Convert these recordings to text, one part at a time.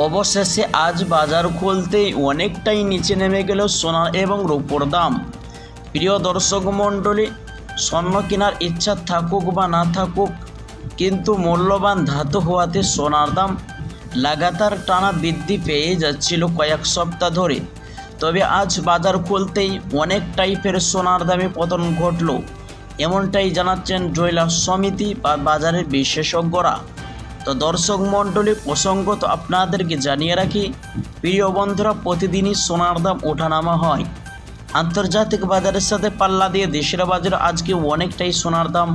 অবশেষে আজ বাজার খুলতেই অনেকটাই নিচে নেমে গেল সোনা এবং রূপোর দাম। প্রিয় দর্শক মণ্ডলী, স্বর্ণ কেনার ইচ্ছা থাকুক বা না থাকুক, কিন্তু মূল্যবান ধাতু হওয়াতে সোনার দাম লাগাতার টানা বৃদ্ধি পেয়ে যাচ্ছিল কয়েক সপ্তাহ ধরে। তবে আজ বাজার খুলতেই অনেকটাই ফের সোনার দামে পতন ঘটল, এমনটাই জানাচ্ছেন জুয়েলার্স সমিতি বা বাজারের বিশেষজ্ঞরা। তো দর্শক মণ্ডলী, প্রসঙ্গত আপনাদেরকে জানিয়ে রাখি, প্রিয় বন্ধুরা, প্রতিদিনই সোনার দাম ওঠানামা হয়। আন্তর্জাতিক বাজারের সাথে পাল্লা দিয়ে দেশের বাজারে আজকে অনেকটাই সোনার দাম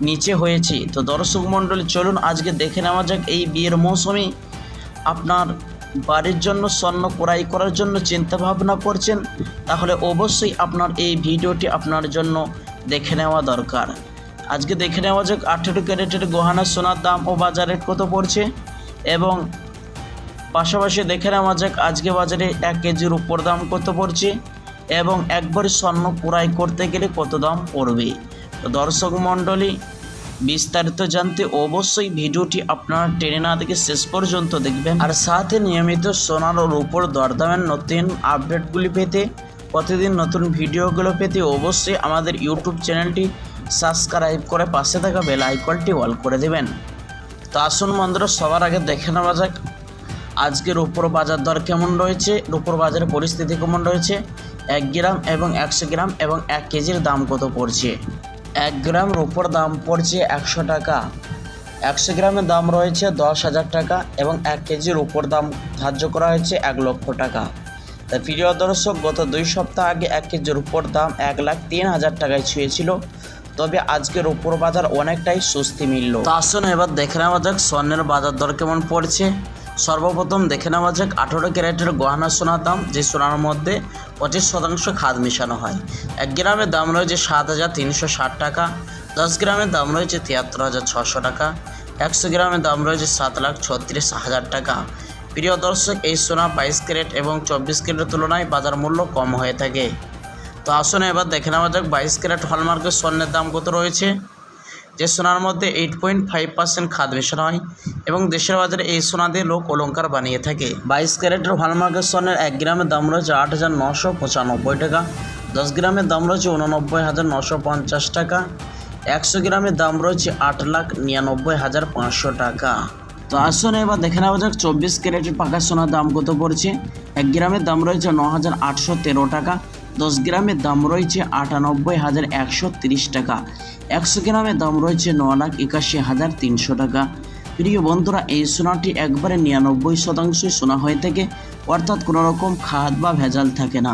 নিচে হয়েছে। তো দর্শক মণ্ডলী, চলুন আজকে দেখে নেওয়া যাক এই বিয়ের মৌসুমে আপনার বাড়ির জন্য স্বর্ণ ক্রয় করার জন্য চিন্তা ভাবনা করছেন, তাহলে অবশ্যই আপনার এই ভিডিওটি আপনার জন্য দেখে নেওয়া দরকার। আজকে দেখে নেওয়া যাক 18 ক্যারেটের গহনা সোনার দাম ও বাজার রেট কত পড়ছে, এবং পাশাপাশি দেখে নেওয়া যাক আজকে বাজারে 1 কেজির উপর দাম কত পড়ছে এবং একবার স্বর্ণ ক্রয় করতে গেলে কত দাম পড়বে। তো দর্শক মণ্ডলী, বিস্তারিত জানতে অবশ্যই ভিডিওটি আপনারা টেনে না দেখে শেষ পর্যন্ত দেখবেন। আর সাথে নিয়মিত সোনার ও রূপোর দরদামের নতুন আপডেটগুলি পেতে, প্রতিদিন নতুন ভিডিওগুলো পেতে অবশ্যই আমাদের ইউটিউব চ্যানেলটি সাবস্ক্রাইব করে পাশে থাকা বেল আইকনটি অল করে দেবেন। তো আসুন বন্ধুরা, সবার আগে দেখে নেওয়া যাক আজকের রূপোর বাজার দর কেমন রয়েছে, রূপোর বাজারের পরিস্থিতি কেমন রয়েছে, 1 গ্রাম এবং 100 গ্রাম এবং 1 কেজির দাম কত পড়ছে। 1 গ্রাম রূপোর দাম পড়ছে 100 টাকা, 100 গ্রামের দাম রয়েছে 10,000 টাকা এবং 1 কেজির উপর দাম ধার্য করা হয়েছে 1 লক্ষ টাকা। তাই প্রিয় দর্শক, গত 2 সপ্তাহ আগে 1 কেজির উপর দাম 1,03,000 টাকায় ছুঁয়েছিল, তবে আজকের উপর বাজার অনেকটাই স্বস্তি মিলল। তো আসুন এবার দেখে নেওয়া যাক স্বর্ণের বাজার দর কেমন পড়ছে। সর্বপ্রথম দেখে নেওয়া যাক 18 ক্যারেটের গহনা সোনার দাম, যে সোনার মধ্যে 25% খাদ মেশানো হয়। 1 গ্রামের দাম রয়েছে 7,360 টাকা, 10 গ্রামের দাম রয়েছে 73,600 টাকা, 100 গ্রামের দাম রয়েছে 7,36,000 টাকা। প্রিয় দর্শক, এই সোনা 22 ক্যারেট এবং 24 ক্যারেটের তুলনায় বাজার মূল্য কম হয়ে থাকে। তো আসুন এবার দেখে নেওয়া যাক 22 ক্যারেট হলমার্কের স্বর্ণের দাম কত রয়েছে, যে সোনার মধ্যে 8.5% খাদ মেশানো হয় এবং দেশের বাজারে এই সোনা দিয়ে লোক অলঙ্কার বানিয়ে থাকে। 22 ক্যারেটের হলমার্কের স্বর্ণের 1 গ্রামের দাম রয়েছে 8,995 টাকা, 10 গ্রামের দাম রয়েছে 89,950 টাকা, 100 গ্রামের দাম রয়েছে 8,99,500 টাকা। তো আসুন এবার দেখে নেওয়া যাক 24 ক্যারেটের পাকা সোনার দাম কত পড়ছে। 1 গ্রামের দাম রয়েছে 9,813 টাকা, 10 গ্রামের দাম রয়েছে 98,130 টাকা, 100 গ্রামের দাম রয়েছে 9,81,300 টাকা। প্রিয় বন্ধুরা, এই সোনাটি একবারে 99% সোনা হয়ে থাকে, অর্থাৎ কোনো রকম খাদ বা ভেজাল থাকে না,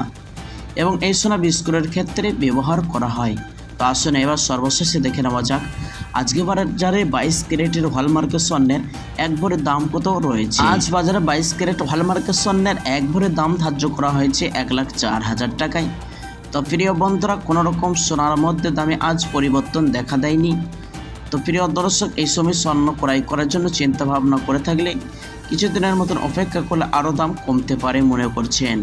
এবং এই সোনা বিস্কুটের ক্ষেত্রে ব্যবহার করা হয়। তো আসুন এবার সর্বশেষে দেখে নেওয়া যাক আজকে বাজারে 22 ক্যারেটের হলমার্কের স্বর্ণের 1 ভরির দাম কত রয়েছে। আজ বাজারে 22 ক্যারেট হলমার্কের স্বর্ণের 1 ভরির দাম ধার্য করা হয়েছে 1,04,000 টাকায়। তো প্রিয় বন্ধুরা, কোনো রকম সোনার মধ্যে দামে আজ পরিবর্তন দেখা দেয়নি। তো প্রিয় দর্শক, এই সময় স্বর্ণ ক্রয় করার জন্য চিন্তা ভাবনা করে থাকলে কিছুদিনের মতন অপেক্ষা করলে আরও দাম কমতে পারে মনে করছেন।